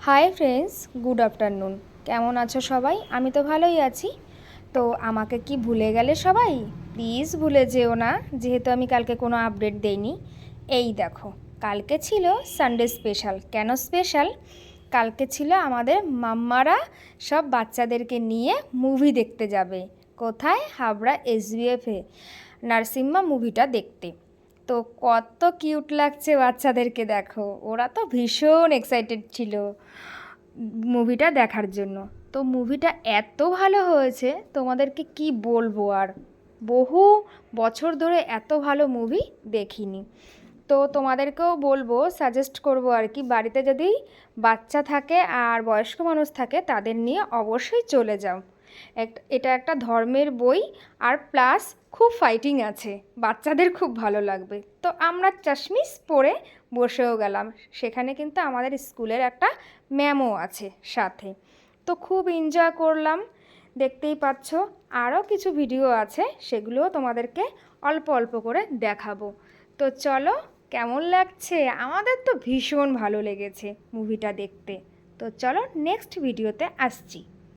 Hi friends, good afternoon. কেমন আছো সবাই? আমি তো ভালোই আছি। তো আমাকে কি ভুলে গেলে সবাই? প্লিজ ভুলে যেও না, যেহেতু আমি কালকে কোনো আপডেট দেইনি। এই দেখো, কালকে ছিল সানডে স্পেশাল। কেন স্পেশাল? কালকে ছিল আমাদের মাম্মারা সব বাচ্চাদেরকে নিয়ে মুভি দেখতে যাবে। কোথায়? হাবড়া এসবিএফে নারসিম্মা মুভিটা দেখতে। তো কত কিউট লাগছে বাচ্চাদেরকে, দেখো ওরা তো ভীষণ এক্সাইটেড ছিল মুভিটা দেখার জন্য। তো মুভিটা এত ভালো হয়েছে, তোমাদেরকে কি বলবো আর। বহু বছর ধরে এত ভালো মুভি দেখিনি। তো তোমাদেরকেও বলবো, সাজেস্ট করবো আর কি, বাড়িতে যদি বাচ্চা থাকে আর বয়স্ক মানুষ থাকে তাদের নিয়ে অবশ্যই চলে যাও। এটা একটা ধর্মের বই, আর প্লাস খুব ফাইটিং আছে, বাচ্চাদের খুব ভালো লাগবে। তো আমরা চশমিশ পরে বসেও গেলাম। সেখানে কিন্তু আমাদের স্কুলের একটা ম্যামও আছে সাথে। তো খুব এনজয় করলাম। দেখতেই পাচ্ছ, আরও কিছু ভিডিও আছে, সেগুলোও তোমাদেরকে অল্প অল্প করে দেখাবো। তো চলো, কেমন লাগছে? আমাদের তো ভীষণ ভালো লেগেছে মুভিটা দেখতে। তো চলো, নেক্সট ভিডিওতে আসছি।